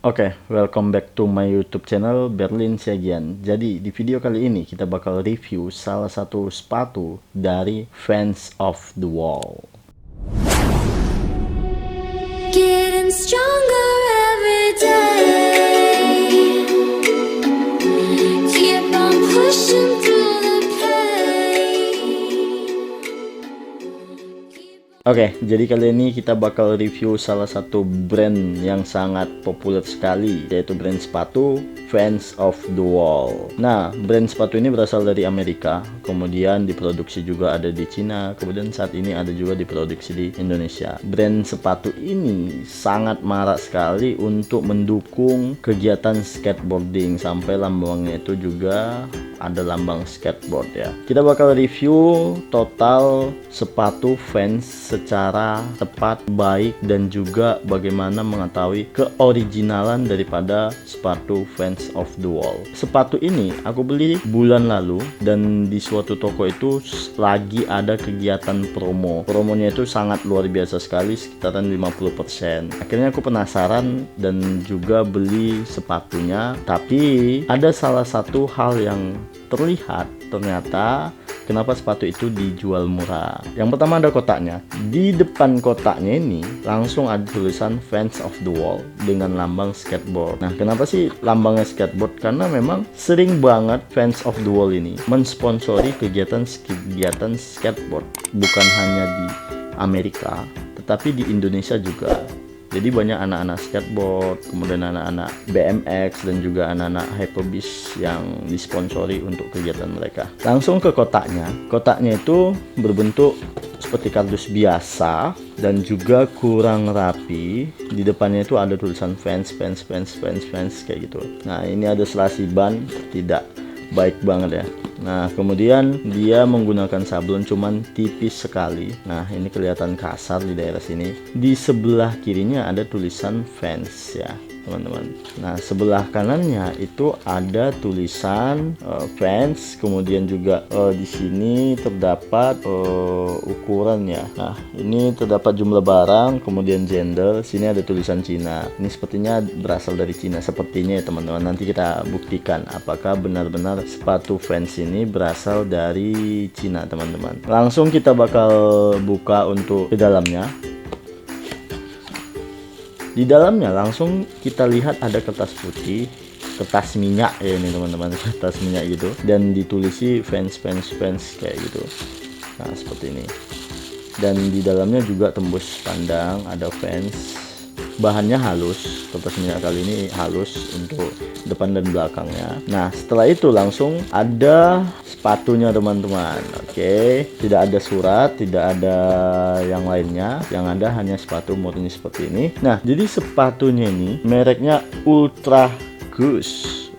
Oke, welcome back to my YouTube channel Berlin Siagian. Jadi di video kali ini kita bakal review salah satu sepatu dari Fans of the Wall. Getting stronger every day. Keep on pushing through the pain. Oke, jadi kali ini kita bakal review salah satu brand yang sangat populer sekali, yaitu brand sepatu Fans of the Wall. Nah, brand sepatu ini berasal dari Amerika, kemudian diproduksi juga ada di Cina, kemudian saat ini ada juga diproduksi di Indonesia. Brand sepatu ini sangat marak sekali untuk mendukung kegiatan skateboarding, sampai lambangnya itu juga ada lambang skateboard ya. Kita bakal review total sepatu Vans secara tepat, baik, dan juga bagaimana mengetahui keoriginalan daripada sepatu Fans of the Wall. Sepatu ini aku beli bulan lalu dan di suatu toko itu lagi ada kegiatan promo. Promonya itu sangat luar biasa sekali, sekitaran 50%. Akhirnya aku penasaran dan juga beli sepatunya, tapi ada salah satu hal yang terlihat, ternyata kenapa sepatu itu dijual murah. Yang pertama ada kotaknya. Di depan kotaknya ini langsung ada tulisan Fans of the Wall dengan lambang skateboard. Nah, kenapa sih lambangnya skateboard? Karena memang sering banget Fans of the Wall ini mensponsori kegiatan skateboard, bukan hanya di Amerika, tetapi di Indonesia juga. Jadi banyak anak-anak skateboard, kemudian anak-anak BMX, dan juga anak-anak hypebeast yang disponsori untuk kegiatan mereka. Langsung ke kotaknya. Kotaknya itu berbentuk seperti kardus biasa dan juga kurang rapi. Di depannya itu ada tulisan fans kayak gitu. Nah, ini ada selasi ban, tidak baik banget ya. Nah, kemudian dia menggunakan sablon cuman tipis sekali. Nah, ini kelihatan kasar di daerah sini. Di sebelah kirinya ada tulisan Fans ya, teman-teman. Nah, sebelah kanannya itu ada tulisan Fans, kemudian juga di sini terdapat ukurannya. Nah, ini terdapat jumlah barang, kemudian gender. Sini ada tulisan Cina. Ini sepertinya berasal dari Cina, sepertinya ya teman-teman. Nanti kita buktikan apakah benar-benar sepatu Fans ini berasal dari Cina, teman-teman. Langsung kita bakal buka untuk di dalamnya. Di dalamnya langsung kita lihat ada kertas putih, kertas minyak ya ini teman-teman, kertas minyak gitu, dan ditulisi fans kayak gitu. Nah, seperti ini. Dan di dalamnya juga tembus pandang ada Fans. Bahannya halus, kertas minyak kali ini halus untuk depan dan belakangnya. Nah, setelah itu langsung ada sepatunya teman-teman. Oke, tidak ada surat, tidak ada yang lainnya, yang ada hanya sepatu murni seperti ini. Nah, jadi sepatunya ini mereknya Ultra Kush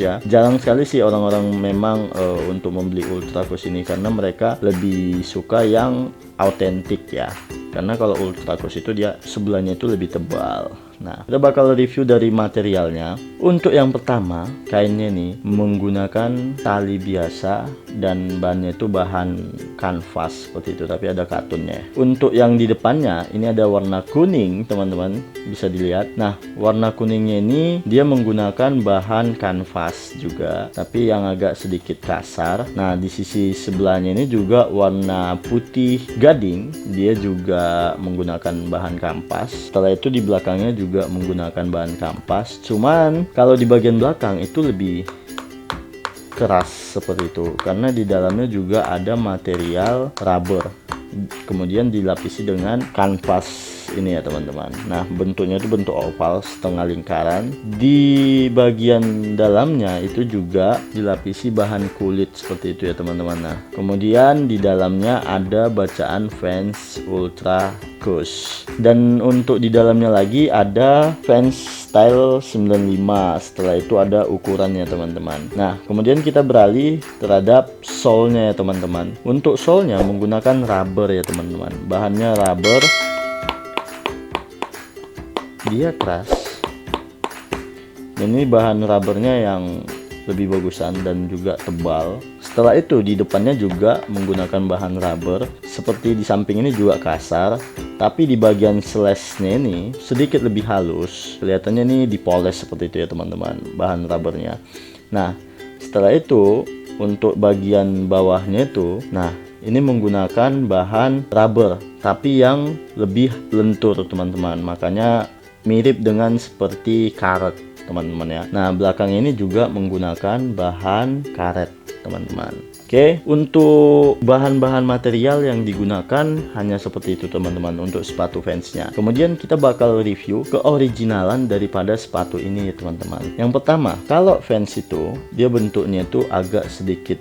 ya. Jarang sekali sih orang-orang memang untuk membeli Ultra Kush ini, karena mereka lebih suka yang autentik ya. Karena kalau Ultra Kush itu dia sebelahnya itu lebih tebal. Nah, kita bakal review dari materialnya. Untuk yang pertama, kainnya nih menggunakan tali biasa dan bahannya itu bahan kanvas seperti itu, tapi ada katunnya. Untuk yang di depannya ini ada warna kuning, teman-teman bisa dilihat. Nah, warna kuningnya ini dia menggunakan bahan kanvas juga, tapi yang agak sedikit kasar. Nah, di sisi sebelahnya ini juga warna putih gading, dia juga menggunakan bahan kampas. Setelah itu di belakangnya juga menggunakan bahan kampas, cuman kalau di bagian belakang itu lebih keras seperti itu, karena di dalamnya juga ada material rubber, kemudian dilapisi dengan kanvas ini ya teman-teman. Nah, bentuknya itu bentuk oval setengah lingkaran. Di bagian dalamnya itu juga dilapisi bahan kulit seperti itu ya teman-teman. Nah, kemudian di dalamnya ada bacaan Fans Ultra Kush, dan untuk di dalamnya lagi ada Fans Style 95. Setelah itu ada ukurannya teman-teman. Nah, kemudian kita beralih terhadap solnya ya teman-teman. Untuk solnya menggunakan rubber ya teman-teman. Bahannya rubber, dia keras, dan ini bahan rubbernya yang lebih bagusan dan juga tebal. setelah itu di depannya juga menggunakan bahan rubber. Seperti di samping ini juga kasar, tapi di bagian slashnya ini sedikit lebih halus. Kelihatannya nih dipoles seperti itu ya teman-teman, bahan rubbernya. Nah, setelah itu untuk bagian bawahnya itu, nah ini menggunakan bahan rubber tapi yang lebih lentur teman-teman, makanya mirip dengan seperti karet teman-teman ya. Nah, belakang ini juga menggunakan bahan karet teman-teman. Oke, untuk bahan-bahan material yang digunakan hanya seperti itu teman-teman untuk sepatu fansnya. Kemudian kita bakal review keoriginalan daripada sepatu ini ya teman-teman. Yang pertama, kalau fans itu dia bentuknya itu agak sedikit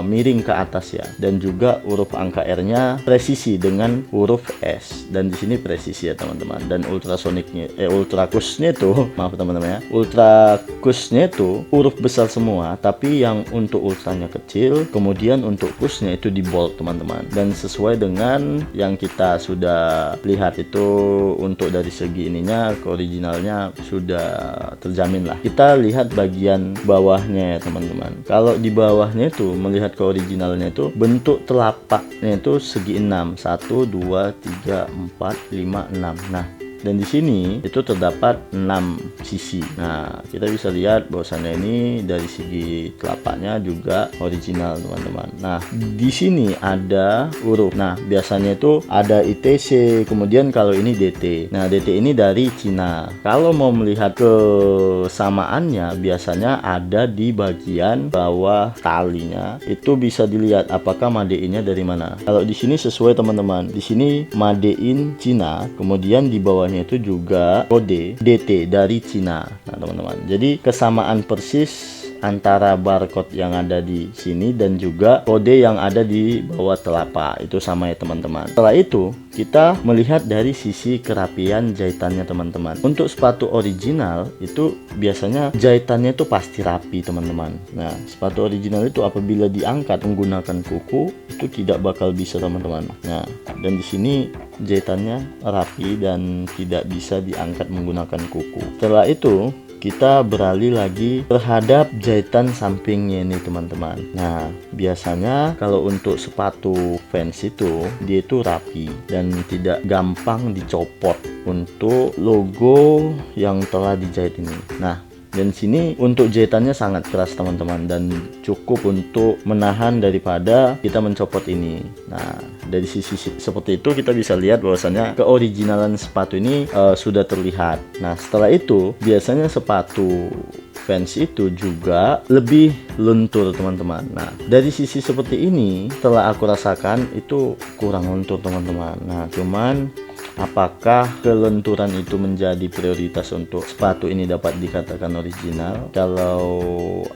miring ke atas ya, dan juga huruf angka R-nya presisi dengan huruf S, dan di sini presisi ya teman-teman. Dan ultrasonicnya ultrakusnya itu maaf teman-teman ya, ultrakusnya itu huruf besar semua, tapi yang untuk ultranya kecil, kemudian untuk kusnya itu di bold teman-teman. Dan sesuai dengan yang kita sudah lihat itu, untuk dari segi ininya keoriginalnya sudah terjamin lah. Kita lihat bagian bawahnya ya teman-teman. Kalau di bawahnya itu melihat keoriginalnya itu bentuk telapaknya itu segi 6, 1 2 3 4 5 6. Nah, dan di sini itu terdapat 6 sisi. Nah, kita bisa lihat bahwasannya ini dari segi telapaknya juga original teman-teman. Nah, di sini ada huruf. Nah, biasanya itu ada ITC, kemudian kalau ini DT. Nah, DT ini dari Cina. Kalau mau melihat kesamaannya, biasanya ada di bagian bawah talinya. Itu bisa dilihat apakah made in-nya dari mana. Kalau di sini sesuai teman-teman. Di sini made in Cina, kemudian di bawahnya itu juga kode DT dari Cina. Nah teman-teman, jadi kesamaan persis antara barcode yang ada di sini dan juga kode yang ada di bawah telapak itu sama ya teman-teman. Setelah itu kita melihat dari sisi kerapian jahitannya teman-teman. Untuk sepatu original itu biasanya jahitannya itu pasti rapi teman-teman. Nah, sepatu original itu apabila diangkat menggunakan kuku itu tidak bakal bisa teman-teman. Nah, dan di sini jahitannya rapi dan tidak bisa diangkat menggunakan kuku. Setelah itu kita beralih lagi terhadap jahitan sampingnya ini teman-teman. Nah, biasanya kalau untuk sepatu fans itu dia itu rapi dan tidak gampang dicopot untuk logo yang telah dijahit ini. Nah, dan sini untuk jahitannya sangat keras teman-teman, dan cukup untuk menahan daripada kita mencopot ini. Nah, dari sisi seperti itu kita bisa lihat bahwasannya keoriginalan sepatu ini sudah terlihat. Nah, setelah itu biasanya sepatu fans itu juga lebih lentur teman-teman. Nah, dari sisi seperti ini setelah aku rasakan itu kurang lentur teman-teman. Nah, cuman apakah kelenturan itu menjadi prioritas untuk sepatu ini dapat dikatakan original? Kalau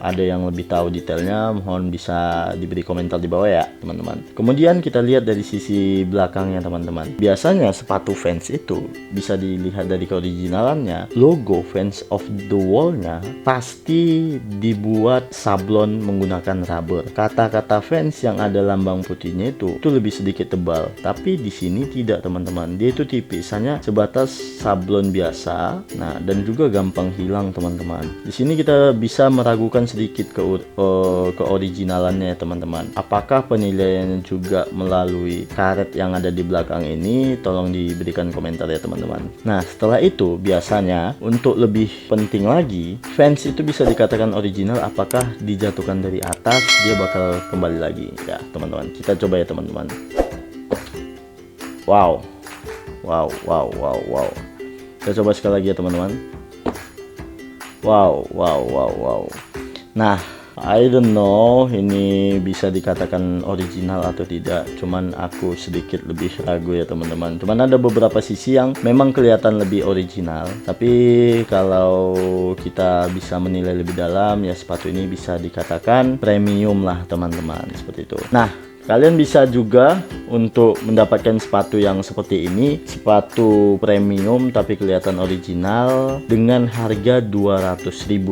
ada yang lebih tahu detailnya, mohon bisa diberi komentar di bawah ya teman-teman. Kemudian kita lihat dari sisi belakangnya teman-teman. Biasanya sepatu fans itu bisa dilihat dari keoriginalannya, logo Fans of the Wall-nya pasti dibuat sablon menggunakan rubber. Kata-kata fans yang ada lambang putihnya itu lebih sedikit tebal, tapi di sini tidak teman-teman. Dia itu tipis, hanya sebatas sablon biasa. Nah, dan juga gampang hilang teman-teman. Di sini kita bisa meragukan sedikit keoriginalannya teman-teman. Apakah penilaiannya juga melalui karet yang ada di belakang ini? Tolong diberikan komentar ya teman-teman. Nah, setelah itu biasanya untuk lebih penting lagi, fans itu bisa dikatakan original apakah dijatuhkan dari atas dia bakal kembali lagi ya teman-teman. Kita coba ya teman-teman. Wow. Kita coba sekali lagi ya teman-teman. Wow. Nah, I don't know ini bisa dikatakan original atau tidak, cuman aku sedikit lebih ragu ya teman-teman. Cuman ada beberapa sisi yang memang kelihatan lebih original, tapi kalau kita bisa menilai lebih dalam ya sepatu ini bisa dikatakan premium lah teman-teman, seperti itu. Nah, kalian bisa juga untuk mendapatkan sepatu yang seperti ini, sepatu premium tapi kelihatan original dengan harga 200.000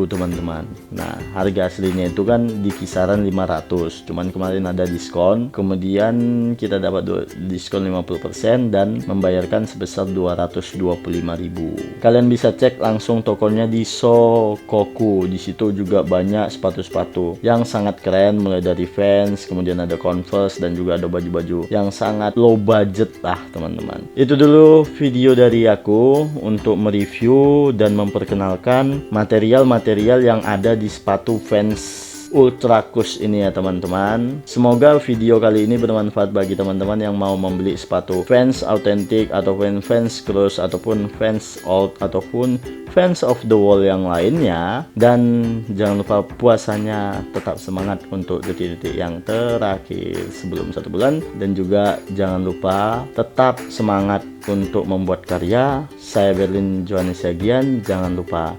teman-teman. Nah, harga aslinya itu kan di kisaran 500, cuman kemarin ada diskon, kemudian kita dapat diskon 50% dan membayarkan sebesar 225.000. Kalian bisa cek langsung tokonya di Shokoku. Di situ juga banyak sepatu-sepatu yang sangat keren, mulai dari Vans, kemudian ada Converse, dan juga ada baju-baju yang sangat low budget lah teman-teman. Itu dulu video dari aku untuk mereview dan memperkenalkan material-material yang ada di sepatu Vans Ultra Kush ini ya teman-teman. Semoga video kali ini bermanfaat bagi teman-teman yang mau membeli sepatu Vans Authentic ataupun Vans Cross ataupun Vans Old ataupun Vans of the Wall yang lainnya. Dan jangan lupa puasanya tetap semangat untuk detik-detik yang terakhir sebelum 1 bulan, dan juga jangan lupa tetap semangat untuk membuat karya. Saya Berlin Johannes Yagian. Jangan lupa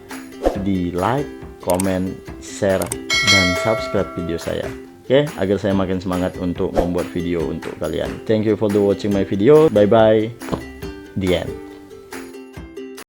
di like, komen, share, dan subscribe video saya, oke, agar saya makin semangat untuk membuat video untuk kalian. Thank you for watching my video. Bye bye. The end.